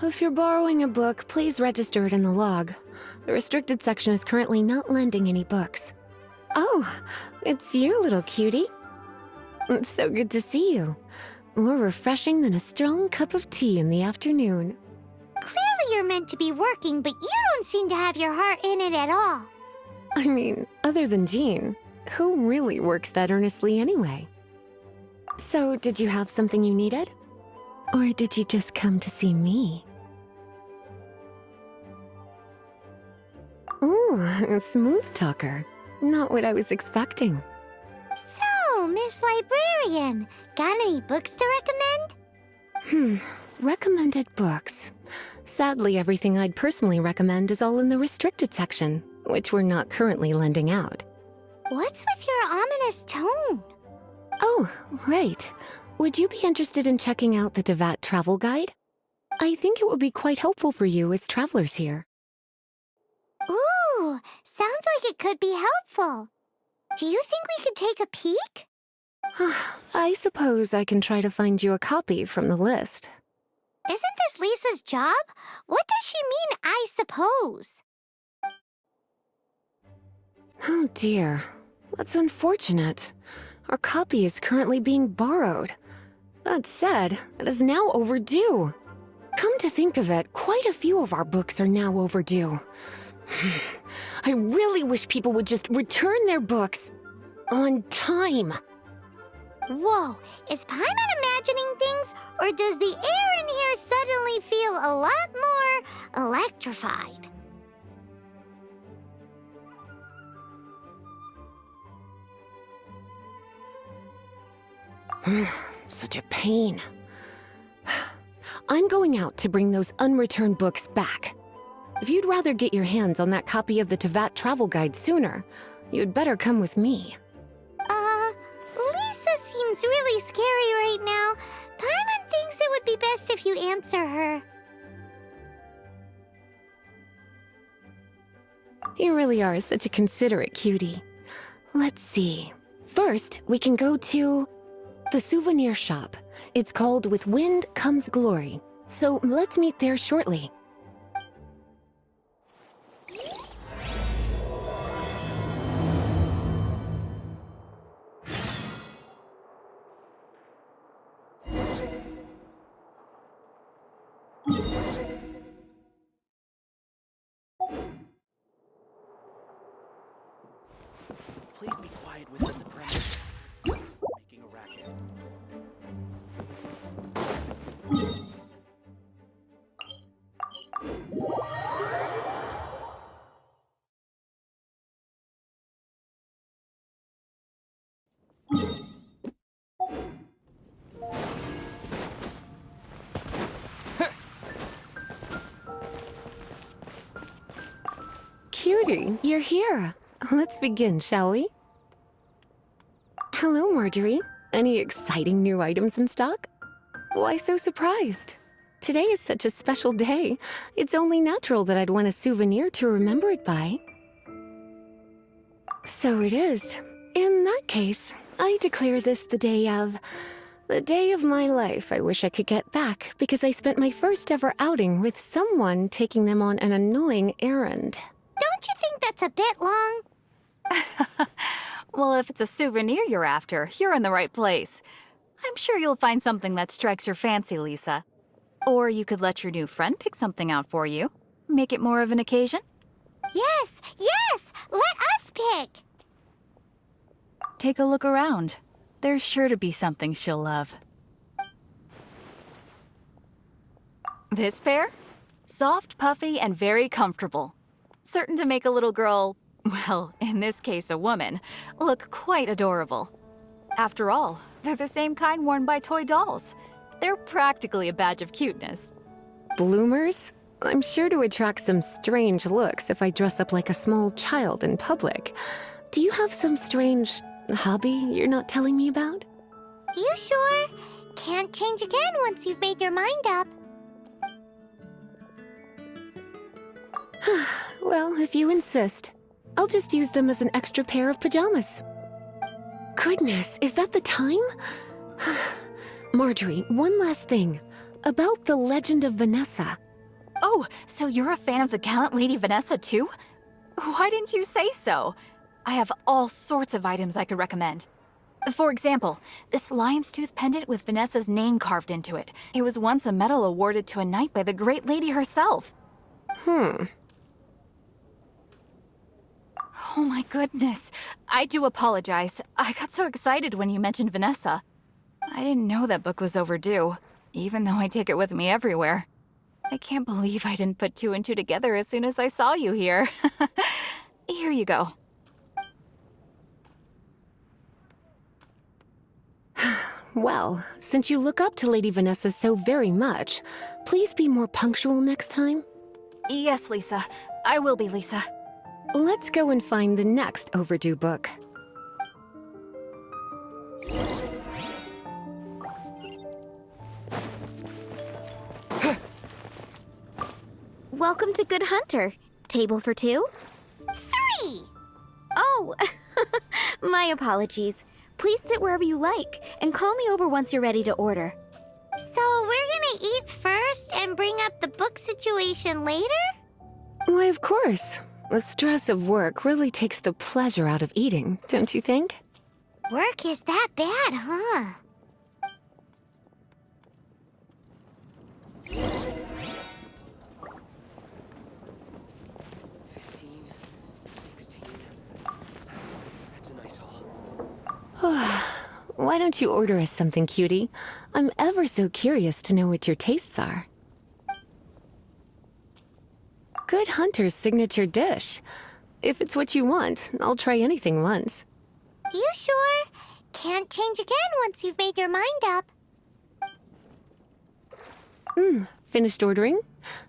if you're borrowing a book, please register it in the log. The restricted section is currently not lending any books. Oh, it's you, little cutie. It's so good to see you. More refreshing than a strong cup of tea in the afternoon. Clearly you're meant to be working, but you don't seem to have your heart in it at all. I mean, other than Jean, who really works that earnestly anyway? So, did you have something you needed? Or did you just come to see me? Ooh, a smooth talker. Not what I was expecting. So, Miss Librarian, got any books to recommend? Recommended books. Sadly, everything I'd personally recommend is all in the restricted section, which we're not currently lending out. What's with your ominous tone? Oh, right. Would you be interested in checking out the Devat travel guide? I think it would be quite helpful for you as travelers here. Ooh, sounds like it could be helpful. Do you think we could take a peek? I suppose I can try to find you a copy from the list. Isn't this Lisa's job? What does she mean, I suppose? Oh dear, that's unfortunate. Our copy is currently being borrowed. That said, it is now overdue. Come to think of it, quite a few of our books are now overdue. I really wish people would just return their books on time. Whoa, is Paimon imagining things, or does the air in here suddenly feel a lot more electrified? Such a pain. I'm going out to bring those unreturned books back. If you'd rather get your hands on that copy of the Tevat travel guide sooner, you'd better come with me. Lisa seems really scary right now. Paimon thinks it would be best if you answer her. You really are such a considerate cutie. Let's see. First, we can go to the souvenir shop. It's called With Wind Comes Glory. So let's meet there shortly. Please be quiet within the premise. Making a racket. Cutie, you're here. Let's begin, shall we? Hello, Marjorie. Any exciting new items in stock? Why so surprised? Today is such a special day. It's only natural that I'd want a souvenir to remember it by. So it is. In that case, I declare this the day of my life I wish I could get back because I spent my first ever outing with someone taking them on an annoying errand. Don't you think that's a bit long? Well, if it's a souvenir you're after, you're in the right place. I'm sure you'll find something that strikes your fancy, Lisa. Or you could let your new friend pick something out for you. Make it more of an occasion. Yes, yes! Let us pick! Take a look around. There's sure to be something she'll love. This pair? Soft, puffy, and very comfortable. Certain to make a little girl, well, in this case a woman, look quite adorable. After all, they're the same kind worn by toy dolls. They're practically a badge of cuteness. Bloomers? I'm sure to attract some strange looks if I dress up like a small child in public. Do you have some strange hobby you're not telling me about? You sure? Can't change again once you've made your mind up. Well, if you insist, I'll just use them as an extra pair of pajamas. Goodness, is that the time? Marjorie, one last thing. About the legend of Vanessa. Oh, so you're a fan of the gallant Lady Vanessa too? Why didn't you say so? I have all sorts of items I could recommend. For example, this lion's tooth pendant with Vanessa's name carved into it. It was once a medal awarded to a knight by the great lady herself. Oh my goodness. I do apologize. I got so excited when you mentioned Vanessa. I didn't know that book was overdue, even though I take it with me everywhere. I can't believe I didn't put two and two together as soon as I saw you here. Here you go. Well, since you look up to Lady Vanessa so very much, please be more punctual next time. Yes, Lisa. I will be, Lisa. Let's go and find the next overdue book. Welcome to Good Hunter. Table for two? 3! Oh, my apologies. Please sit wherever you like, and call me over once you're ready to order. So we're gonna eat first and bring up the book situation later? Why, of course. The stress of work really takes the pleasure out of eating, don't you think? Work is that bad, huh? That's a nice haul. Why don't you order us something, cutie? I'm ever so curious to know what your tastes are. Good Hunter's signature dish. If it's what you want, I'll try anything once. You sure? Can't change again once you've made your mind up. Finished ordering?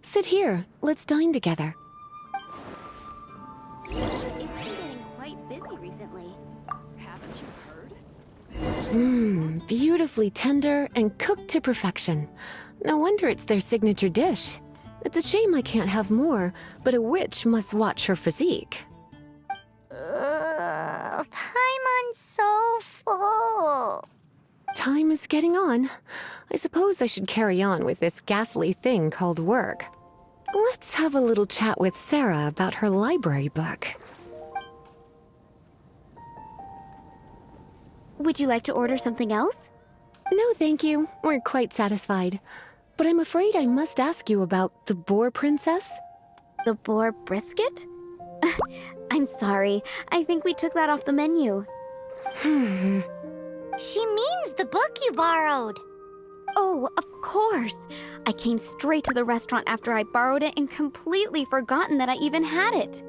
Sit here. Let's dine together. It's been getting quite busy recently. Haven't you heard? Beautifully tender and cooked to perfection. No wonder it's their signature dish. It's a shame I can't have more, but a witch must watch her physique. Paimon's so full. Time is getting on. I suppose I should carry on with this ghastly thing called work. Let's have a little chat with Sarah about her library book. Would you like to order something else? No, thank you. We're quite satisfied. But I'm afraid I must ask you about the Boar Princess. The boar brisket? I'm sorry. I think we took that off the menu. She means the book you borrowed. Oh, of course. I came straight to the restaurant after I borrowed it and completely forgotten that I even had it.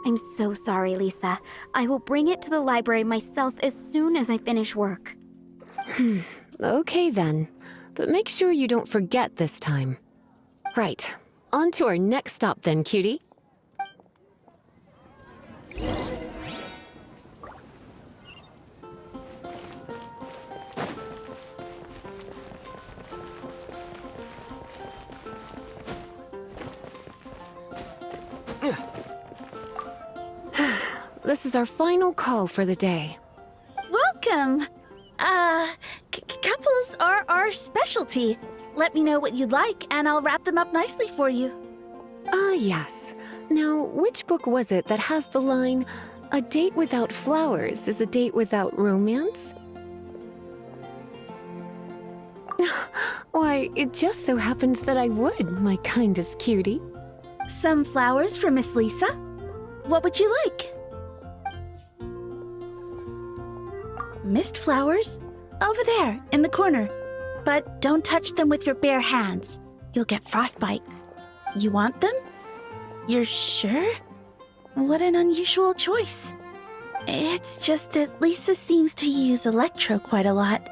I'm so sorry, Lisa. I will bring it to the library myself as soon as I finish work. Okay then. But make sure you don't forget this time. Right. On to our next stop then, cutie. This is our final call for the day. Welcome! Couples are our specialty. Let me know what you'd like, and I'll wrap them up nicely for you. Ah, yes. Now, which book was it that has the line, "A date without flowers is a date without romance"? Why, it just so happens that I would, my kindest cutie. Some flowers for Miss Lisa. What would you like? Mist flowers? Over there, in the corner. But don't touch them with your bare hands. You'll get frostbite. You want them? You're sure? What an unusual choice. It's just that Lisa seems to use electro quite a lot.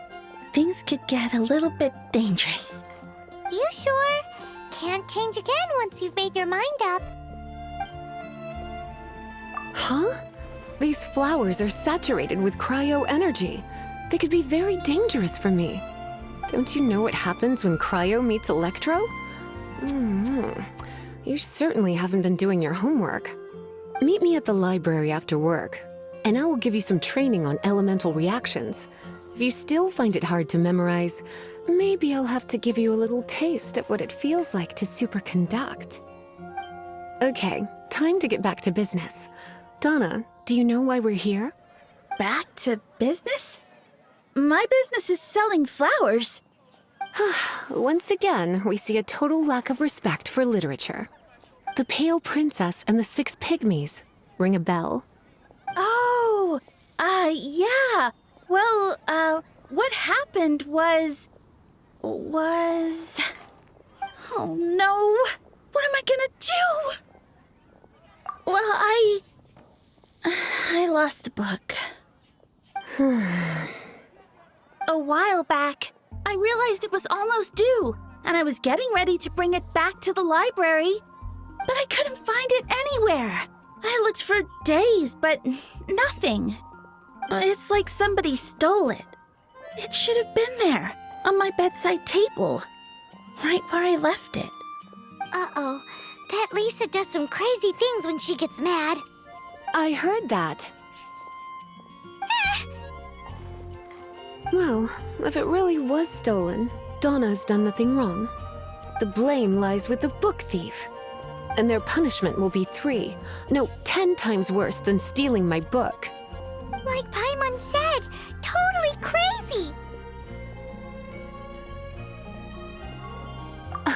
Things could get a little bit dangerous. You sure? Can't change again once you've made your mind up. Huh? These flowers are saturated with cryo energy. They could be very dangerous for me. Don't you know what happens when cryo meets electro? You certainly haven't been doing your homework. Meet me at the library after work, and I will give you some training on elemental reactions. If you still find it hard to memorize, Maybe I'll have to give you a little taste of what it feels like to superconduct. Okay, time to get back to business. Donna, do you know why we're here? Back to business? My business is selling flowers. Once again, we see a total lack of respect for literature. The Pale Princess and the Six Pygmies. Ring a bell? Oh, yeah. Well, what happened was... Oh no, what am I gonna do? Well, I lost the book. A while back, I realized it was almost due, and I was getting ready to bring it back to the library, but I couldn't find it anywhere. I looked for days, but nothing. It's like somebody stole it. It should have been there, on my bedside table, right where I left it. Uh-oh. That Lisa does some crazy things when she gets mad. I heard that. Well, if it really was stolen, Donna's done nothing wrong. The blame lies with the book thief. And their punishment will be 10 times worse than stealing my book. Like Paimon said, totally crazy.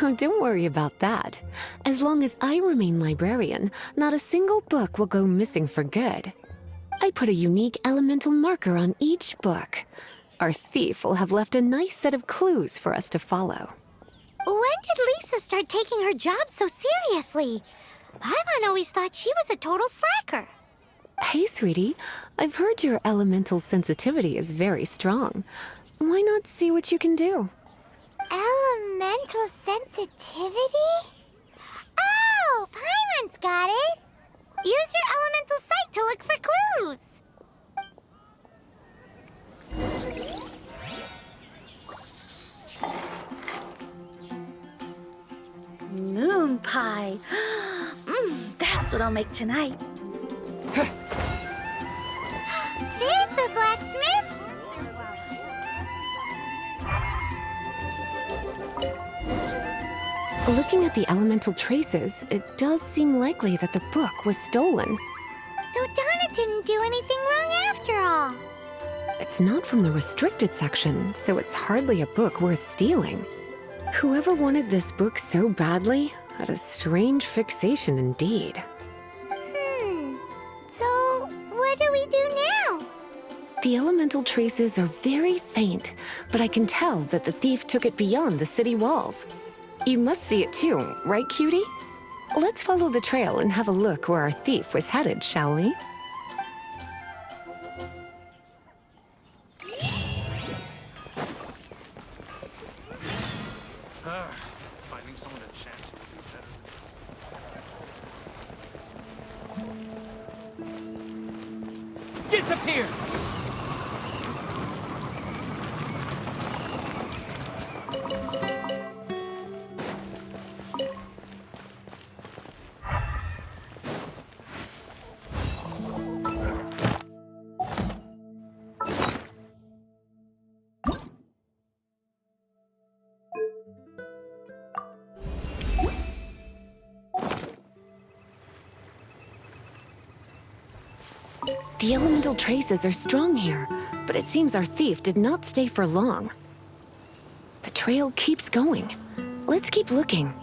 Oh, don't worry about that. As long as I remain librarian, not a single book will go missing for good. I put a unique elemental marker on each book. Our thief will have left a nice set of clues for us to follow. When did Lisa start taking her job so seriously? Paimon always thought she was a total slacker. Hey, sweetie. I've heard your elemental sensitivity is very strong. Why not see what you can do? Elemental sensitivity? Oh, Paimon's got it. Use your elemental sight to look for clues. Moon pie. That's what I'll make tonight. There's the blacksmith. Looking at the elemental traces, it does seem likely that the book was stolen. So Donna didn't do anything wrong after all. It's not from the restricted section, so it's hardly a book worth stealing. Whoever wanted this book so badly had a strange fixation indeed. So what do we do now? The elemental traces are very faint, but I can tell that the thief took it beyond the city walls. You must see it too, right, cutie? Let's follow the trail and have a look where our thief was headed, shall we? Finding someone to chat to would be better. Disappear! The elemental traces are strong here, but it seems our thief did not stay for long. The trail keeps going. Let's keep looking.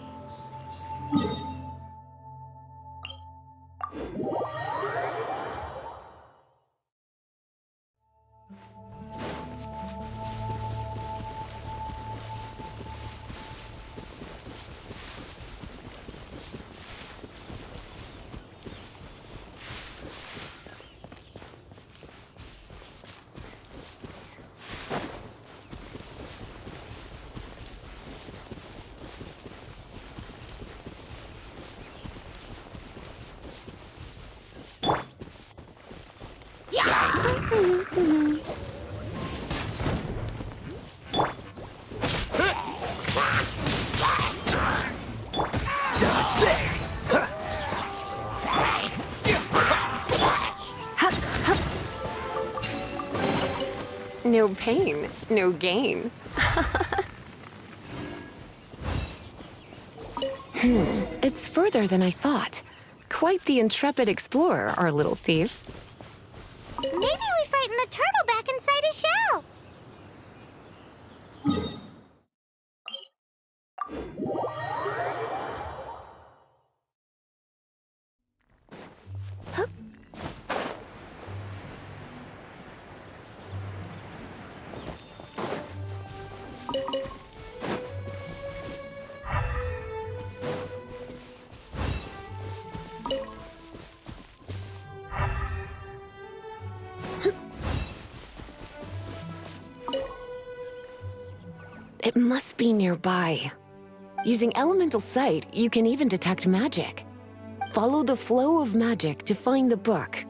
Dodge this! No pain, no gain. It's further than I thought. Quite the intrepid explorer, our little thief. Maybe we frightened the turtle back inside his shell. It must be nearby. Using elemental sight, you can even detect magic. Follow the flow of magic to find the book.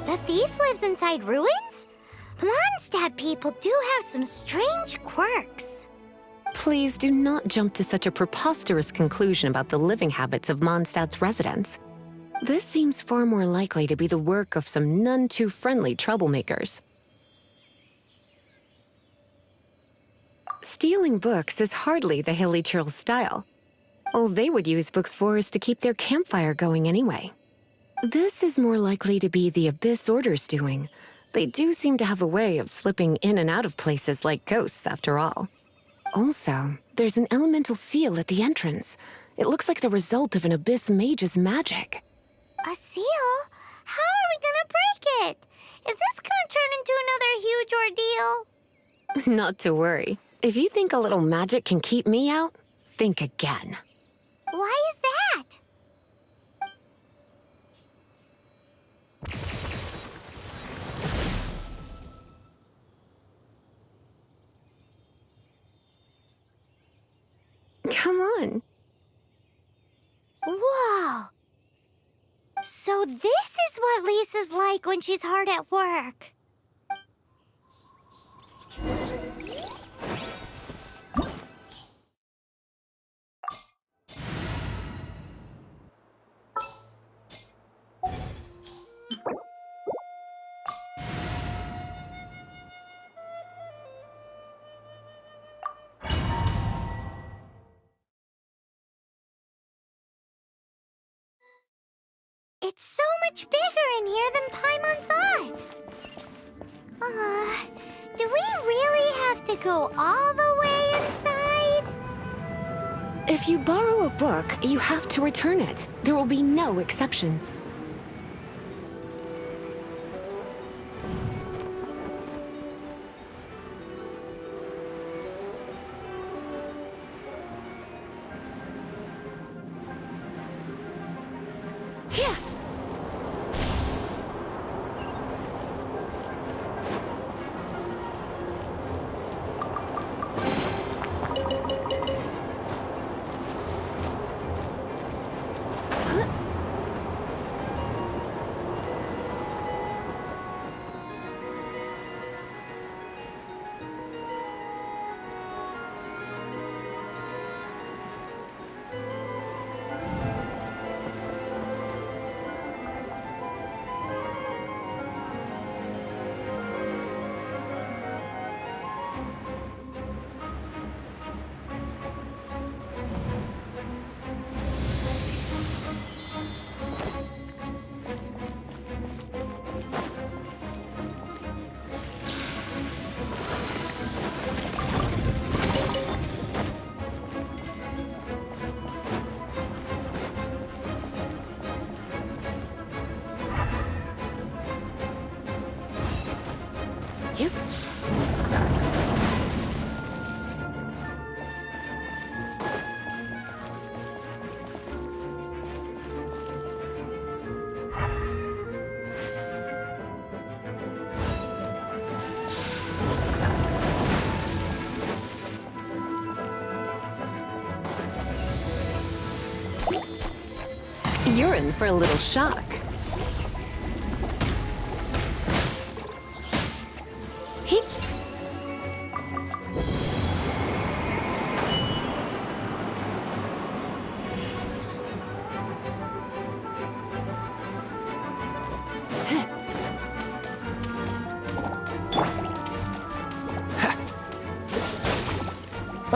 The thief lives inside ruins? Mondstadt people do have some strange quirks. Please do not jump to such a preposterous conclusion about the living habits of Mondstadt's residents. This seems far more likely to be the work of some none too friendly troublemakers. Stealing books is hardly the Hilly Churl's style. All they would use books for is to keep their campfire going anyway. This is more likely to be the Abyss Order's doing. They do seem to have a way of slipping in and out of places like ghosts, after all. Also, there's an elemental seal at the entrance. It looks like the result of an Abyss mage's magic. A seal? How are we gonna break it? Is this gonna turn into another huge ordeal? Not to worry. If you think a little magic can keep me out, think again. Why is that? Come on. Whoa! So this is what Lisa's like when she's hard at work. It's so much bigger in here than Paimon thought. Do we really have to go all the way inside? If you borrow a book, you have to return it. There will be no exceptions. Here! You're in for a little shock. Heep.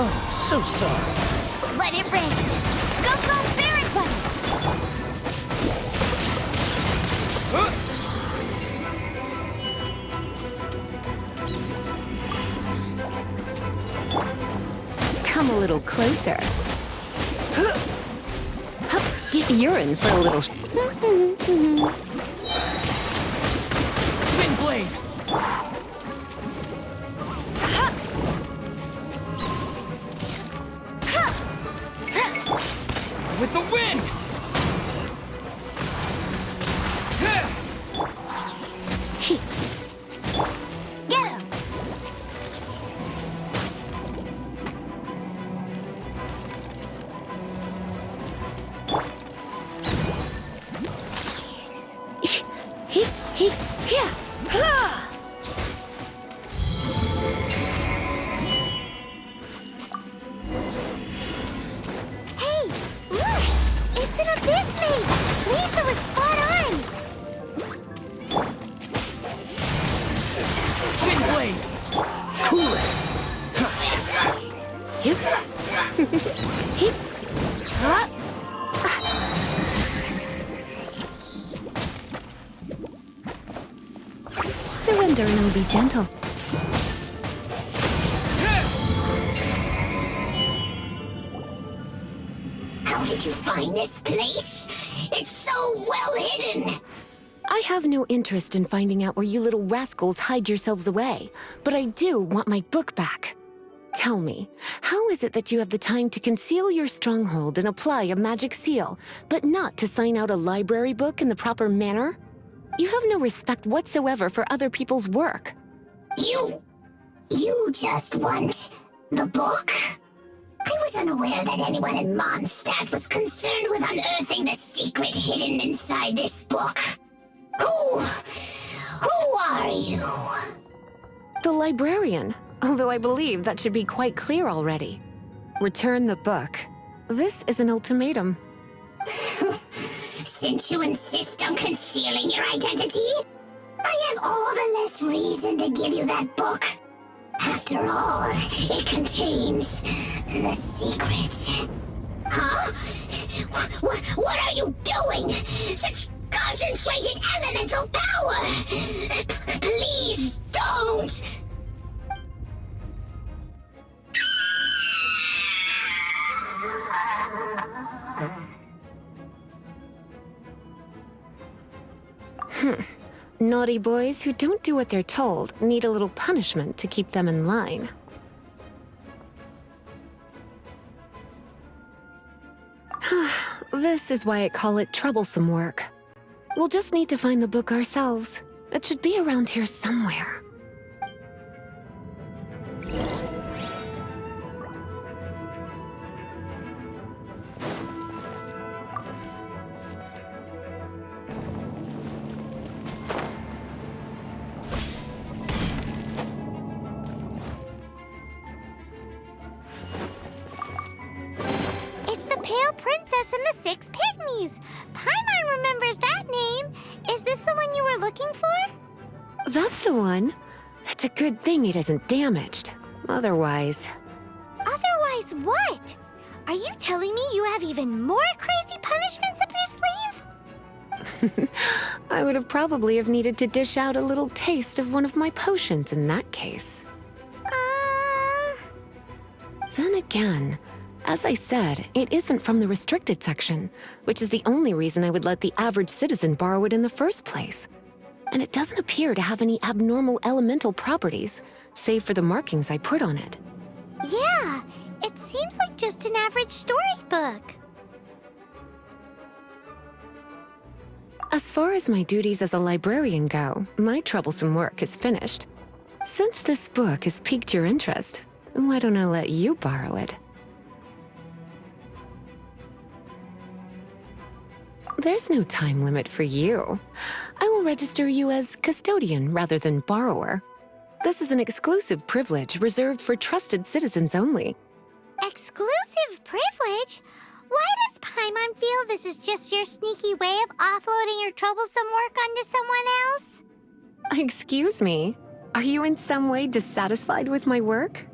Oh, so sorry. Let it rain. Go, go, Barracuda! Come a little closer. You're in for a little. Wind blade. With the wind. Get him! Hey, look! It's an abyss mate! Lisa was spot on! Wind blade. Cool it. Surrender and I'll be gentle. How did you find this place? It's so well hidden! I have no interest in finding out where you little rascals hide yourselves away, but I do want my book back. Tell me, how is it that you have the time to conceal your stronghold and apply a magic seal, but not to sign out a library book in the proper manner? You have no respect whatsoever for other people's work. You just want the book? I was unaware that anyone in Mondstadt was concerned with unearthing the secret hidden inside this book. Who are you? The librarian, although I believe that should be quite clear already. Return the book. This is an ultimatum. Since you insist on concealing your identity, I have all the less reason to give you that book. After all, it contains the secret. Huh? What are you doing? Such concentrated elemental power! Please don't! Naughty boys who don't do what they're told need a little punishment to keep them in line. This is why I call it troublesome work. We'll just need to find the book ourselves. It should be around here somewhere. It's the Pale Princess and the Six Pygmies! Paimon remembers that name! Is this the one you were looking for? That's the one. It's a good thing it isn't damaged. Otherwise... Otherwise what? Are you telling me you have even more crazy punishments up your sleeve? I would have probably have needed to dish out a little taste of one of my potions in that case. Then again, as I said, it isn't from the restricted section, which is the only reason I would let the average citizen borrow it in the first place. And it doesn't appear to have any abnormal elemental properties, save for the markings I put on it. Yeah, it seems like just an average storybook. As far as my duties as a librarian go, my troublesome work is finished. Since this book has piqued your interest, why don't I let you borrow it? There's no time limit for you. I will register you as custodian rather than borrower. This is an exclusive privilege reserved for trusted citizens only. Exclusive privilege? Why does Paimon feel this is just your sneaky way of offloading your troublesome work onto someone else? Excuse me, are you in some way dissatisfied with my work?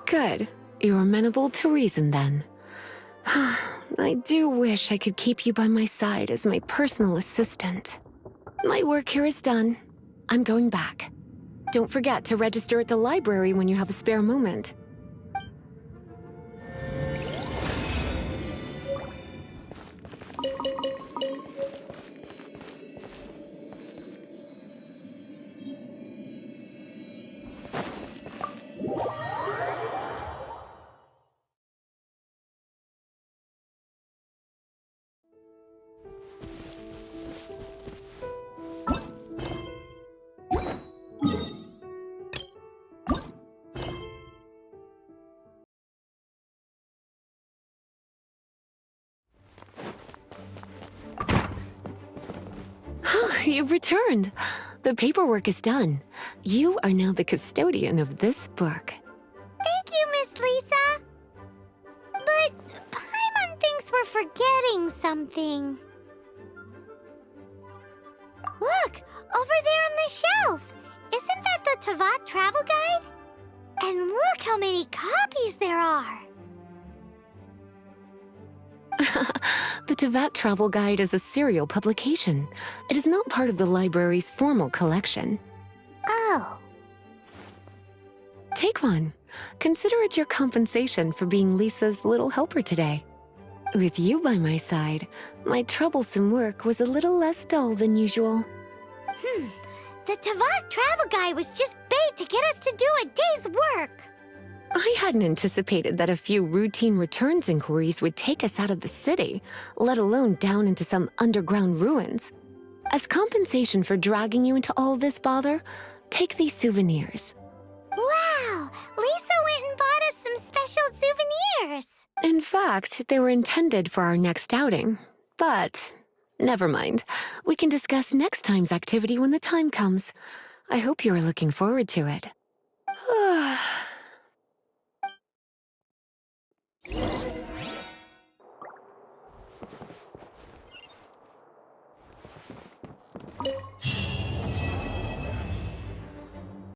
Good. You're amenable to reason then. I do wish I could keep you by my side as my personal assistant. My work here is done. I'm going back. Don't forget to register at the library when you have a spare moment. You've returned. The paperwork is done. You are now the custodian of this book. Thank you, Miss Lisa. But Paimon thinks we're forgetting something. Look, over there on the shelf. Isn't that the Tavat travel guide? And look how many copies there are. The Tavat Travel Guide is a serial publication. It is not part of the library's formal collection. Oh. Take one. Consider it your compensation for being Lisa's little helper today. With you by my side, my troublesome work was a little less dull than usual. The Tavat travel guide was just bait to get us to do a day's work. I hadn't anticipated that a few routine returns inquiries would take us out of the city, let alone down into some underground ruins. As compensation for dragging you into all this bother, take these souvenirs. Wow! Lisa went and bought us some special souvenirs. In fact, they were intended for our next outing. But never mind. We can discuss next time's activity when the time comes. I hope you are looking forward to it.